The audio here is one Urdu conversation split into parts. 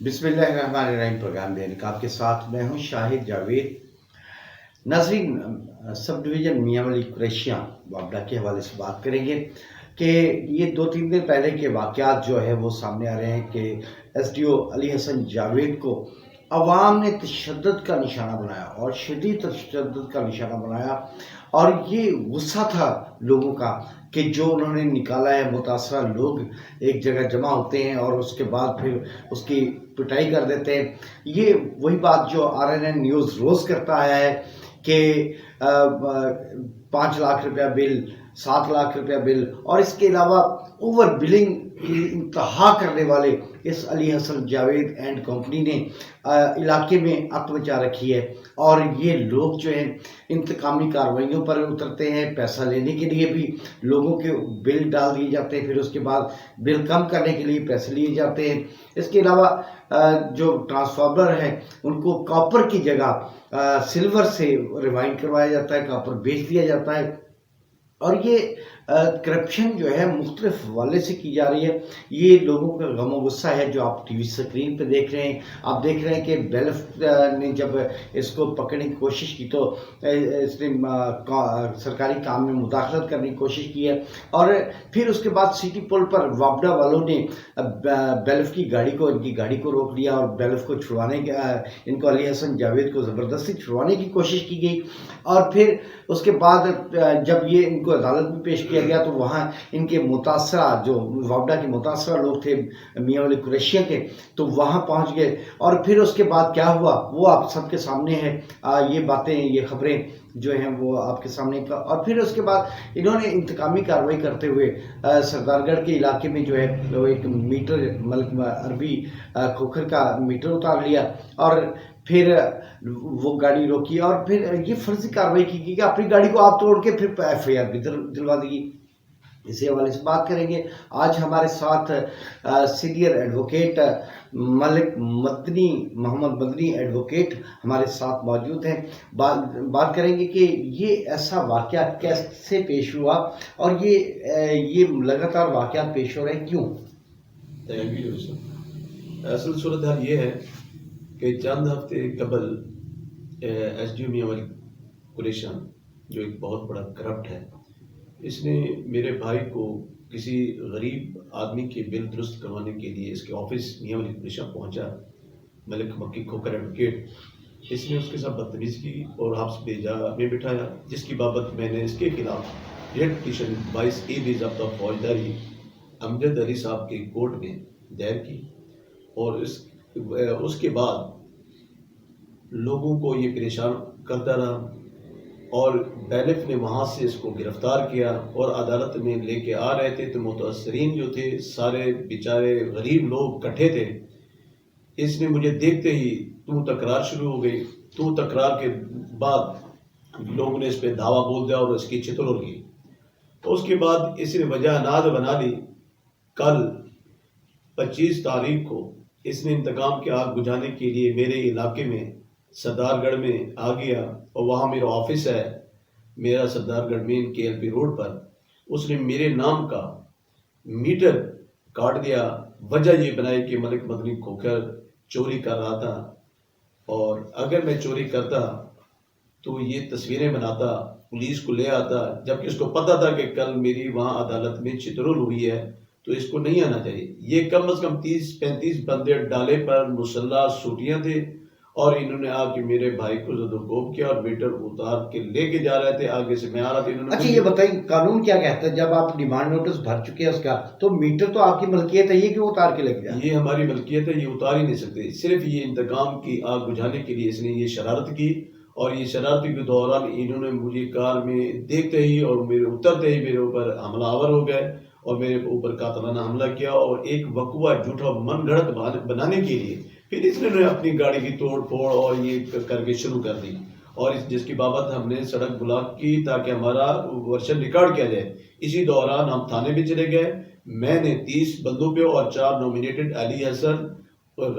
بسم اللہ الرحمن الرحیم پروگرام بے نقاب کے ساتھ میں ہوں شاہد جاوید۔ ناظرین، سب ڈویژن میاں ولی قریشیاں وابڈا کے حوالے سے بات کریں گے کہ یہ 2-3 دن پہلے کے واقعات جو ہے وہ سامنے آ رہے ہیں کہ ایس ڈی او علی حسن جاوید کو عوام نے تشدد کا نشانہ بنایا اور شدید تشدد کا نشانہ بنایا، اور یہ غصہ تھا لوگوں کا کہ جو انہوں نے نکالا ہے۔ متاثرہ لوگ ایک جگہ جمع ہوتے ہیں اور اس کے بعد پھر اس کی پٹائی کر دیتے ہیں۔ یہ وہی بات جو RNN نیوز روز کرتا آیا ہے کہ 5 لاکھ روپیہ بل، 7 لاکھ روپیہ بل، اور اس کے علاوہ اوور بلنگ انتہا کرنے والے اس علی حسن جاوید اینڈ کمپنی نے علاقے میں ات مچا رکھی ہے۔ اور یہ لوگ جو ہیں انتقامی کارروائیوں پر اترتے ہیں، پیسہ لینے کے لیے بھی لوگوں کے بل ڈال دیے جاتے ہیں، پھر اس کے بعد بل کم کرنے کے لیے پیسے لیے جاتے ہیں۔ اس کے علاوہ جو ٹرانسفارمر ہیں ان کو کاپر کی جگہ سلور سے ریوائنڈ کروایا جاتا ہے، کاپر بیچ دیا جاتا ہے، اور یہ کرپشن جو ہے مختلف حوالے سے کی جا رہی ہے۔ یہ لوگوں کا غم و غصہ ہے جو آپ ٹی وی سکرین پہ دیکھ رہے ہیں۔ آپ دیکھ رہے ہیں کہ بیلف نے جب اس کو پکڑنے کی کوشش کی تو اس نے سرکاری کام میں مداخلت کرنے کی کوشش کی ہے، اور پھر اس کے بعد سٹی پول پر وابڈا والوں نے بیلف کی گاڑی کو، ان کی گاڑی کو روک لیا، اور بیلف کو چھڑوانے ان کو علی حسن جاوید کو زبردستی چھڑوانے کی کوشش کی گئی۔ اور پھر اس کے بعد جب یہ ان کو عدالت میں پیش کیا گیا تو وہاں ان کے متاثرہ جو وابڈا کے متاثرہ لوگ تھے میاں ولی قریشیاں کے، تو وہاں پہنچ گئے، اور پھر اس کے بعد کیا ہوا وہ آپ سب کے سامنے ہے۔ یہ باتیں، یہ خبریں جو ہیں وہ آپ کے سامنے کا، اور پھر اس کے بعد انہوں نے انتقامی کارروائی کرتے ہوئے سردار گڑھ کے علاقے میں جو ہے وہ ایک میٹر ملک عربی کھوکھر کا میٹر اتار لیا، اور پھر وہ گاڑی روکی، اور پھر یہ فرضی کارروائی کی گئی کہ اپنی گاڑی کو آپ توڑ کے پھر FIR بھی دلوا دی۔ اسی حوالے سے بات کریں گے۔ آج ہمارے ساتھ سینئر ایڈوکیٹ ملک مدنی، محمد مدنی ایڈوکیٹ ہمارے ساتھ موجود ہیں۔ بات کریں گے کہ یہ ایسا واقعہ کیسے پیش ہوا، اور یہ لگاتار واقعات پیش ہو رہے ہیں، کیوں؟ اصل صورتحال یہ ہے کہ چند ہفتے قبل ایس ڈی او میاں ولی قریشیاں جو ایک بہت بڑا کرپٹ ہے، اس نے میرے بھائی کو کسی غریب آدمی کے بل درست کروانے کے لیے اس کے آفس میاں ولی قریشیاں پہنچا، ملک مکی کھوکھر ایڈوکیٹ۔ اس نے اس کے ساتھ بدتمیزی کی اور حبس میں بٹھایا، جس کی بابت میں نے اس کے خلاف ریٹ پٹیشن 22A ضابطہ فوجداری امجد علی صاحب کے کورٹ میں دائر کی، اور اس کے بعد لوگوں کو یہ پریشان کرتا رہا، اور بیلف نے وہاں سے اس کو گرفتار کیا اور عدالت میں لے کے آ رہے تھے، تو متاثرین جو تھے سارے بیچارے غریب لوگ کٹھے تھے۔ اس نے مجھے دیکھتے ہی تکرار شروع ہو گئی۔ تکرار کے بعد لوگوں نے اس پہ دھاوا بول دیا اور اس کی چترول کی۔ اس کے بعد اس نے وجہ ناد بنا لی۔ کل 25 تاریخ کو اس نے انتقام کی آگ بجھانے کے لیے میرے علاقے میں سردار گڑھ میں آ گیا، اور وہاں میرا آفس ہے، میرا سردار گڑھ مین KLP روڈ پر۔ اس نے میرے نام کا میٹر کاٹ دیا۔ وجہ یہ بنائی کہ ملک مدنی کھوکھر چوری کر رہا تھا، اور اگر میں چوری کرتا تو یہ تصویریں بناتا، پولیس کو لے آتا، جبکہ اس کو پتہ تھا کہ کل میری وہاں عدالت میں چترول ہوئی ہے، تو اس کو نہیں آنا چاہیے۔ یہ کم از کم 30-35 بندے ڈالے پر مسلح سوٹیاں تھے، اور انہوں نے آ کے میرے بھائی کو زد و کوب کیا، اور میٹر اتار کے لے کے جا رہے تھے، آگے سے میں آ رہا تھا۔ انہوں نے اچھا یہ بتائیے قانون کیا کہتا ہے جب آپ ڈیمانڈ نوٹس بھر چکے ہیں اس کا، تو میٹر تو آپ کی ملکیت ہے، یہ کیوں اتار کے لگ جائے؟ یہ ہماری ملکیت ہے، یہ اتار ہی نہیں سکتے۔ صرف یہ انتقام کی آگ بجھانے کے لیے اس نے یہ شرارت کی، اور یہ شرارت کے دوران انہوں نے مجھے کار میں دیکھتے ہی اور میرے اترتے ہی میرے اوپر حملہ آور ہو گئے، اور میرے اوپر قاتلانہ حملہ کیا، اور ایک وقوع جھوٹا من گھڑت بنانے کے لیے پھر اس نے اپنی گاڑی کی توڑ پھوڑ اور یہ کر کے شروع کر دی، اور جس کی بابت ہم نے سڑک بلاک کی تاکہ ہمارا ورشن ریکارڈ کیا جائے۔ اسی دوران ہم تھانے بھی چلے گئے۔ میں نے 30 بندوں پہ اور 4 نومینیٹڈ علی حسن،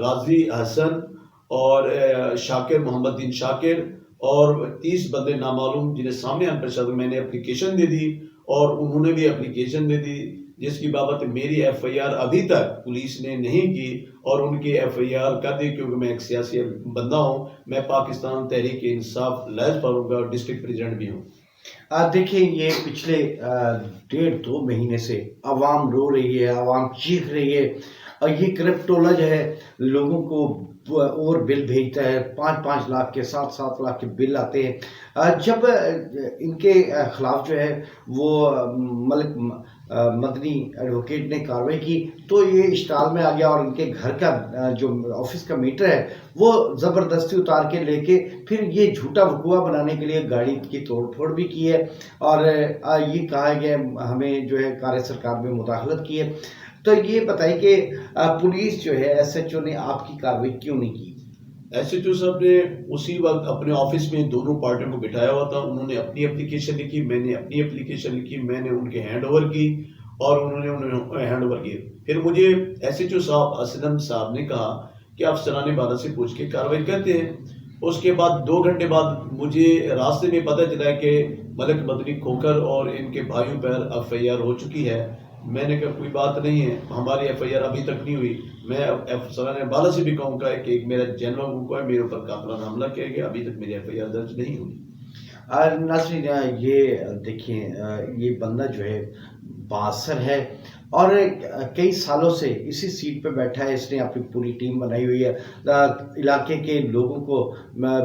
غازی حسن اور شاکر، محمد دین شاکر، اور 30 بندے نامعلوم جنہیں سامنے میں نے اپلیکیشن دے دی، اور انہوں نے بھی اپلیکیشن دے دی جس کی بابت میری ایف آئی آر ابھی تک پولیس نے نہیں کی اور ان کی ایف آئی آر کر دی، کیونکہ میں ایک سیاسی بندہ ہوں. میں پاکستان تحریک انصاف لائز فاروق کا ڈسٹرکٹ پریزیڈنٹ بھی ہوں. دیکھیں یہ پچھلے 1.5-2 مہینے سے عوام رو رہی ہے، عوام چیخ رہی ہے، اور یہ کرپٹولا جو ہے لوگوں کو اور بل بھیجتا ہے، 5-5 لاکھ کے 7-7 لاکھ کے بل آتے ہیں. جب ان کے خلاف جو ہے وہ ملک مدنی ایڈوکیٹ نے کارروائی کی تو یہ اشتعال میں آ گیا، اور ان کے گھر کا جو آفس کا میٹر ہے وہ زبردستی اتار کے لے کے پھر یہ جھوٹا وقوع بنانے کے لیے گاڑی کی توڑ پھوڑ بھی کی ہے، اور یہ کہا ہے کہ ہمیں جو ہے کار سرکار میں مداخلت کی ہے. تو یہ بتائیں کہ پولیس جو ہے ایس ایچ او نے آپ کی کارروائی کیوں نہیں کی؟ ایس ایچ او صاحب نے اسی وقت اپنے آفس میں دونوں پارٹیوں کو بٹھایا ہوا تھا. انہوں نے اپنی اپلیکیشن لکھی، میں نے اپنی اپلیکیشن لکھی، میں نے ان کے ہینڈ اوور کی اور انہوں نے انہیں ہینڈ اوور کی. پھر مجھے ایس ایچ او صاحب اسلم صاحب نے کہا کہ افسران بالا سے پوچھ کے کارروائی کرتے ہیں. اس کے بعد 2 گھنٹے بعد مجھے راستے میں پتہ چلا کہ ملک مدنی کھوکھر اور ان کے بھائیوں پر ایف آئی آر ہو چکی ہے. میں نے کہا کوئی بات نہیں ہے، ہماری ایف آئی آر ابھی تک نہیں ہوئی. میں افسران بالا سے بھی کہوں گا کہ ایک میرا جنرل حکم ہے، میرے اوپر قاتلانہ حملہ کیا گیا، ابھی تک میری ایف آئی آر درج نہیں ہوئی. ناظرین یہ دیکھیں یہ بندہ جو ہے بااثر ہے اور کئی سالوں سے اسی سیٹ پہ بیٹھا ہے. اس نے اپنی پوری ٹیم بنائی ہوئی ہے. علاقے کے لوگوں کو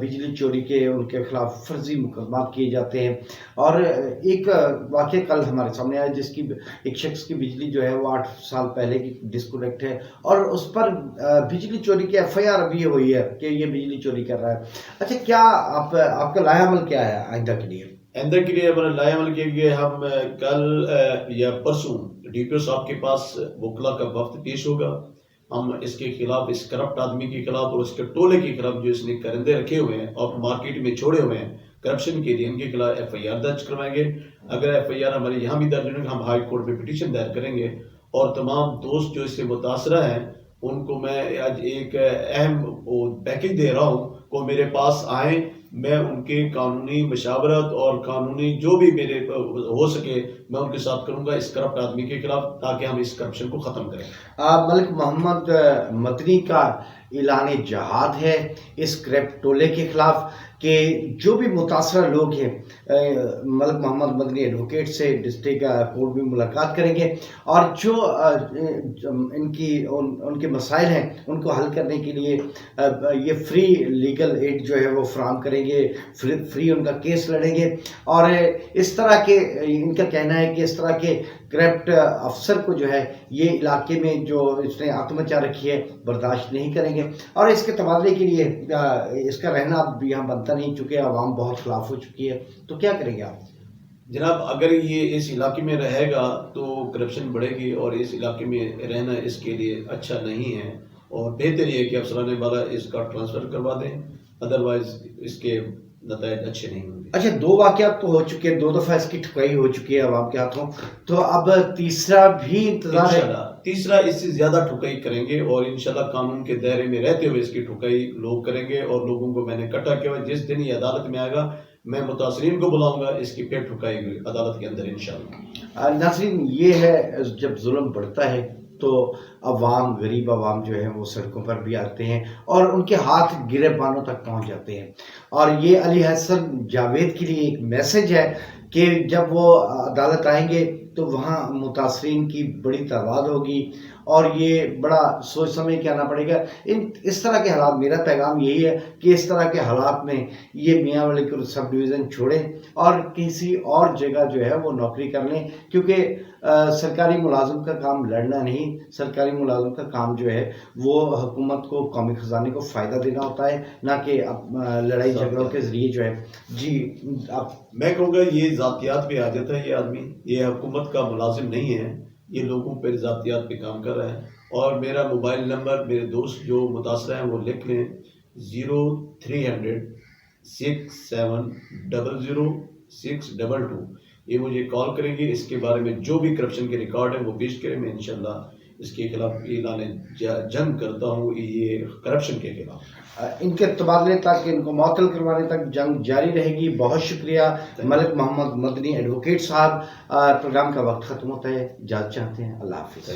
بجلی چوری کے ان کے خلاف فرضی مقدمات کیے جاتے ہیں. اور ایک واقعہ کل ہمارے سامنے آیا جس کی ایک شخص کی بجلی جو ہے وہ 8 سال پہلے کی ڈسکنیکٹ ہے اور اس پر بجلی چوری کی ایف آئی آر بھی ہوئی ہے کہ یہ بجلی چوری کر رہا ہے. اچھا کیا آپ کا لائحہ عمل کیا ہے آئندہ کے لیے؟ آئندہ کے لیے ہمارا لائحہ عمل کے لیے ہم کل یا پرسوں ڈی پی او صاحب کے پاس وکلا کا وفد پیش ہوگا. ہم اس کے خلاف، اس کرپٹ آدمی کے خلاف اور اس کے ٹولے کے خلاف جو اس نے کرندے رکھے ہوئے ہیں اور مارکیٹ میں چھوڑے ہوئے ہیں کرپشن کے لیے، ان کے خلاف ایف آئی آر درج کروائیں گے. اگر ایف آئی آر ہمارے یہاں بھی درج ہونے ہم ہائی کورٹ میں پٹیشن دائر کریں گے. اور تمام دوست جو اس سے متاثرہ ہیں ان کو میں آج ایک اہم پیکج دے رہا ہوں کو میرے پاس آئیں. میں ان کے قانونی مشاورت اور قانونی جو بھی میرے ہو سکے میں ان کے ساتھ کروں گا اس کرپٹ آدمی کے خلاف، تاکہ ہم اس کرپشن کو ختم کریں. ملک محمد مدنی کا اعلان جہاد ہے اس کرپٹ ٹولے کے خلاف کہ جو بھی متاثرہ لوگ ہیں ملک محمد مدنی ایڈوکیٹ سے ڈسٹرکٹ کورٹ میں ملاقات کریں گے اور جو ان کے مسائل ہیں ان کو حل کرنے کے لیے یہ فری لیگل ایڈ جو ہے وہ فراہم کریں گے، فری ان کا کیس لڑیں گے. اور اس طرح کے ان کا کہنا ہے کہ اس طرح کے کرپٹ افسر کو جو ہے یہ علاقے میں جو اس نے آتم مچا رکھی ہے برداشت نہیں کریں گے، اور اس کے تبادلے کے لیے اس کا رہنا اب یہاں بنتا نہیں، چونکہ عوام بہت خلاف ہو چکی ہے. تو کیا کریں گے آپ؟ جناب اگر یہ اس علاقے میں رہے گا تو کرپشن بڑھے گی اور اس علاقے میں رہنا اس کے لیے اچھا نہیں ہے، اور بہتر یہ ہے کہ افسران بالا اس کا ٹرانسفر کروا دیں، ادروائز اس کے نتائج اچھے نہیں ہوں گے. اچھا 2 واقعات تو ہو چکے ہیں، 2 دفعہ اس کی ٹھکائی ہو چکی ہے عوام کے ہاتھوں، تو اب تیسرا بھی انتظار ہے؟ تیسرا اس سے زیادہ ٹھکائی کریں گے اور انشاءاللہ قانون کے دائرے میں رہتے ہوئے اس کی ٹھکائی لوگ کریں گے. اور لوگوں کو میں نے اکٹھا کیا ہوا، جس دن یہ عدالت میں آئے گا میں متاثرین کو بلاؤں گا، اس کی پھر ٹھکائی ہوئی عدالت کے اندر انشاءاللہ. ناظرین یہ ہے جب ظلم بڑھتا ہے تو عوام، غریب عوام جو ہے وہ سڑکوں پر بھی آتے ہیں اور ان کے ہاتھ گریبانوں تک پہنچ جاتے ہیں. اور یہ علی حسن جاوید کے لیے ایک میسج ہے کہ جب وہ عدالت آئیں گے تو وہاں متاثرین کی بڑی تعداد ہوگی اور یہ بڑا سوچ سمجھ کے آنا پڑے گا. اس طرح کے حالات، میرا پیغام یہی ہے کہ اس طرح کے حالات میں یہ میاں ولی کو سب ڈویژن چھوڑیں اور کسی اور جگہ جو ہے وہ نوکری کر لیں، کیونکہ سرکاری ملازم کا کام لڑنا نہیں، سرکاری ملازم کا کام جو ہے وہ حکومت کو، قومی خزانے کو فائدہ دینا ہوتا ہے، نہ کہ لڑائی جھگڑوں کے ذریعے جو ہے. جی آپ؟ میں کہوں گا یہ ذاتیات پہ آ جاتا ہے، یہ آدمی یہ حکومت کا ملازم نہیں ہے، یہ لوگوں پہ ذاتیات پہ کام کر رہا ہے. اور میرا موبائل نمبر میرے دوست جو متاثرہ ہیں وہ لکھ لیں 0300 6700 622. یہ مجھے کال کریں گے، اس کے بارے میں جو بھی کرپشن کے ریکارڈ ہیں وہ پیش کریں، میں انشاءاللہ اس کے خلاف اعلان جنگ کرتا ہوں، یہ کرپشن کے خلاف۔ ان کے تبادلے تک، ان کو معطل کروانے تک جنگ جاری رہے گی۔ بہت شکریہ ملک محمد مدنی ایڈوکیٹ صاحب۔ پروگرام کا وقت ختم ہوتا ہے، اجازت چاہتے ہیں، اللہ حافظ۔